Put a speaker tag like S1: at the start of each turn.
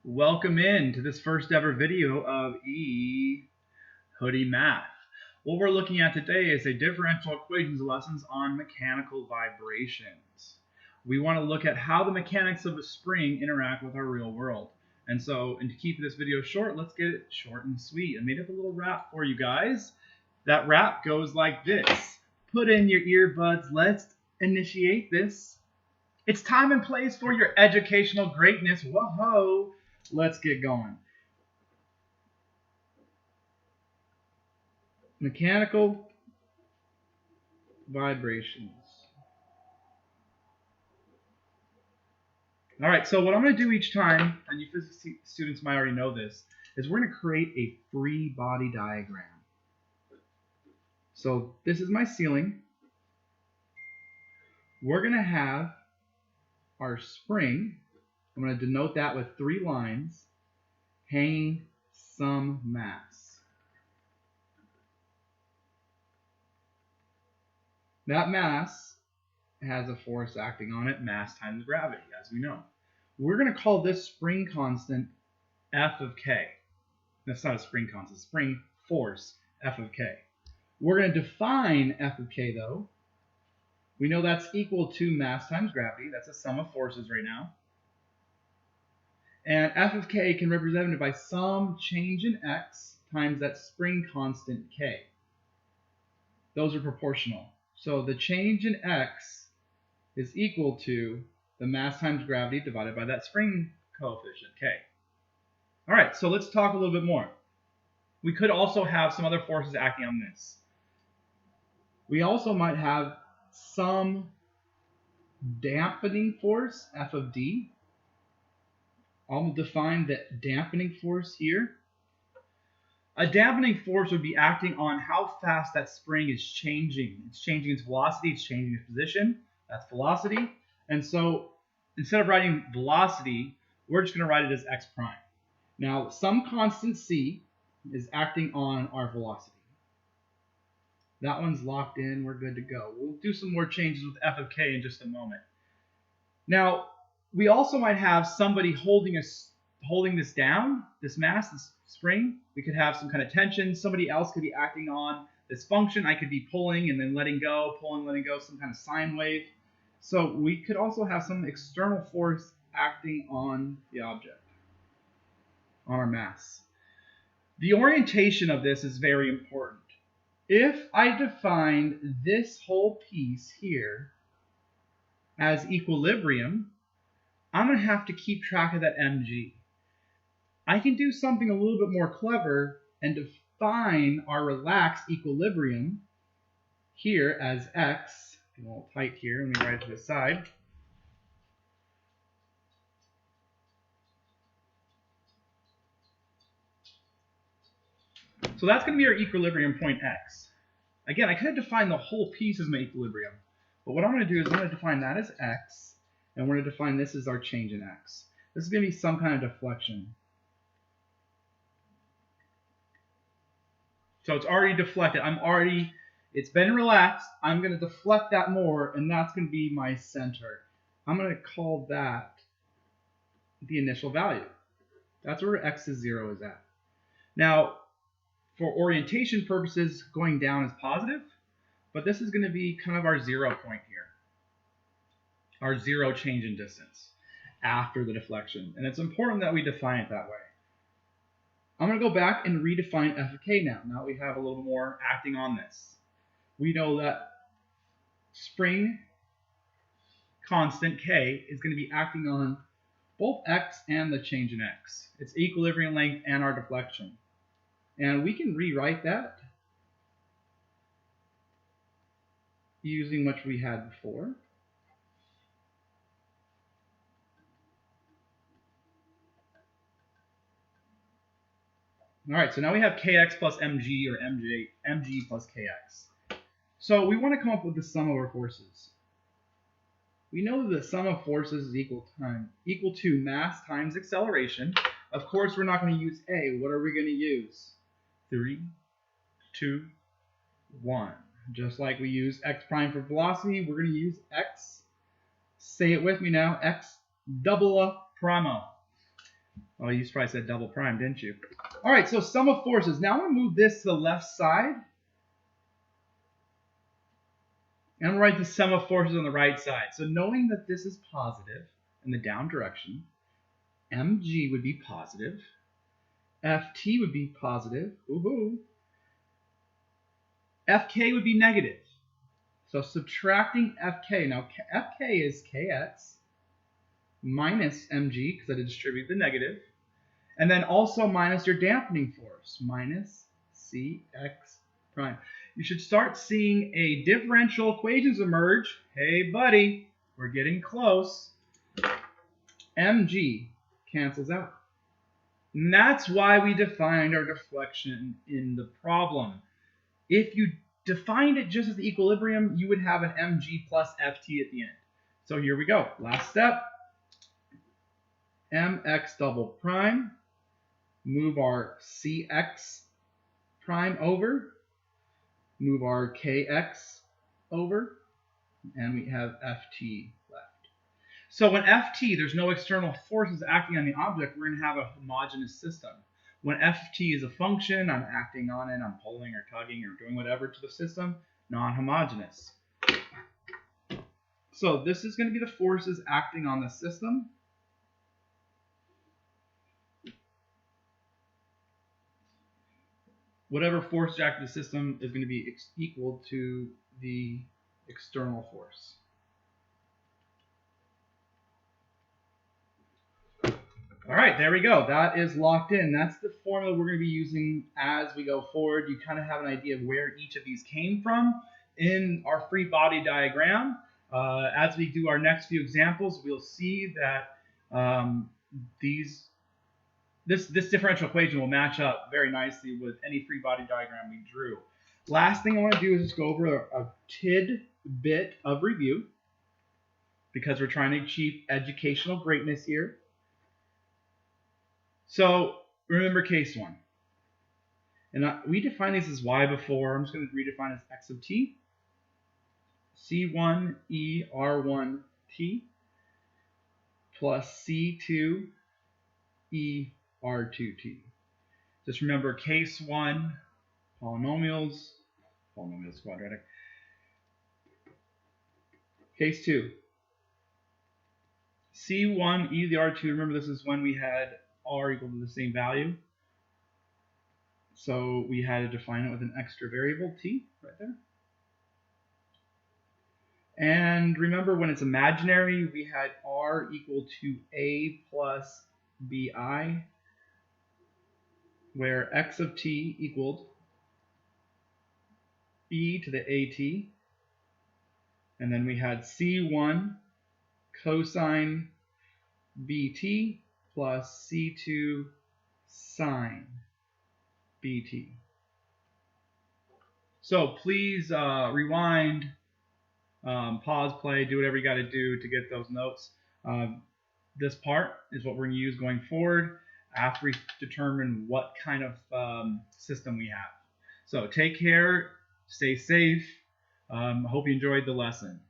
S1: Welcome in to this first ever video of Hoodie Math. What we're looking at today is a differential equations lessons on mechanical vibrations. We want to look at how the mechanics of a spring interact with our real world. And to keep this video short, let's get it short and sweet. I made up a little rap for you guys. That rap goes like this. Put in your earbuds, let's initiate this. It's time and place for your educational greatness. Whoa! Let's get going. Mechanical vibrations. All right, so what I'm going to do each time, and you physics students might already know this, is we're going to create a free body diagram. So this is my ceiling. We're going to have our spring. I'm going to denote that with 3 lines, hanging some mass. That mass has a force acting on it, mass times gravity, as we know. We're going to call this spring constant F of K. That's not a spring constant, spring force, F of K. We're going to define F of K, though. We know that's equal to mass times gravity. That's a sum of forces right now. And F of K can be represented by some change in X times that spring constant K. Those are proportional. So the change in X is equal to the mass times gravity divided by that spring coefficient, K. All right, so let's talk a little bit more. We could also have some other forces acting on this. We also might have some dampening force, F of D. I'll define the dampening force here. A dampening force would be acting on how fast that spring is changing. It's changing its velocity, it's changing its position. That's velocity. And so instead of writing velocity, we're just going to write it as x prime. Now, some constant c is acting on our velocity. That one's locked in. We're good to go. We'll do some more changes with f of k in just a moment. Now, we also might have somebody holding this down, this mass, this spring. We could have some kind of tension. Somebody else could be acting on this function. I could be pulling and then letting go, pulling, letting go, some kind of sine wave. So we could also have some external force acting on the object, on our mass. The orientation of this is very important. If I define this whole piece here as equilibrium, I'm going to have to keep track of that mg. I can do something a little bit more clever and define our relaxed equilibrium here as x. Get a little tight here. Let me write it to the side. So that's going to be our equilibrium point x. Again, I could have defined the whole piece as my equilibrium. But what I'm going to do is I'm going to define that as x. And we're going to define this as our change in x. This is going to be some kind of deflection. So it's already deflected. It's been relaxed. I'm going to deflect that more, and that's going to be my center. I'm going to call that the initial value. That's where x is 0 is at. Now, for orientation purposes, going down is positive, but this is going to be kind of our 0 point here. Our 0 change in distance after the deflection. And it's important that we define it that way. I'm going to go back and redefine f of k now. Now we have a little more acting on this. We know that spring constant k is going to be acting on both x and the change in x. Its equilibrium length and our deflection. And we can rewrite that using what we had before. All right, so now we have kx plus mg or mg plus kx. So we want to come up with the sum of our forces. We know that the sum of forces is equal to mass times acceleration. Of course, we're not going to use a. What are we going to use? 3, 2, 1. Just like we use x prime for velocity, we're going to use x. Say it with me now, x double primo. Oh, you probably said double prime, didn't you? All right, so sum of forces. Now I'm going to move this to the left side. And I'm going to write the sum of forces on the right side. So knowing that this is positive in the down direction, mg would be positive. Ft would be positive. Woohoo. Fk would be negative. So subtracting Fk. Now Fk is Kx minus mg, because I did distribute the negative. And then also minus your dampening force, minus Cx prime. You should start seeing a differential equations emerge. Hey, buddy, we're getting close. Mg cancels out. And that's why we defined our deflection in the problem. If you defined it just as the equilibrium, you would have an mg plus ft at the end. So here we go. Last step. Mx double prime. Move our Cx prime over. Move our Kx over. And we have Ft left. So when Ft, there's no external forces acting on the object, we're going to have a homogeneous system. When Ft is a function, I'm acting on it, I'm pulling or tugging or doing whatever to the system, non-homogeneous. So this is going to be the forces acting on the system. Whatever force acting on the system is going to be equal to the external force. All right, there we go. That is locked in. That's the formula we're going to be using as we go forward. You kind of have an idea of where each of these came from in our free body diagram. As we do our next few examples, we'll see that this differential equation will match up very nicely with any free body diagram we drew. Last thing I want to do is just go over a tidbit of review, because we're trying to achieve educational greatness here. So remember case 1. And we defined these as y before. I'm just going to redefine as x of t. C1 e r1 t plus C2 e r2 t. Just remember case 1, polynomials quadratic. Case 2, C1 e to the r2. Remember, this is when we had r equal to the same value. So we had to define it with an extra variable, t, right there. And remember, when it's imaginary, we had r equal to a plus bi, where x of t equaled e to the at. And then we had c1 cosine bt plus c2 sine bt. So please rewind, pause, play, do whatever you got to do to get those notes. This part is what we're going to use going forward after we determine what kind of system we have. So take care, stay safe. I hope you enjoyed the lesson.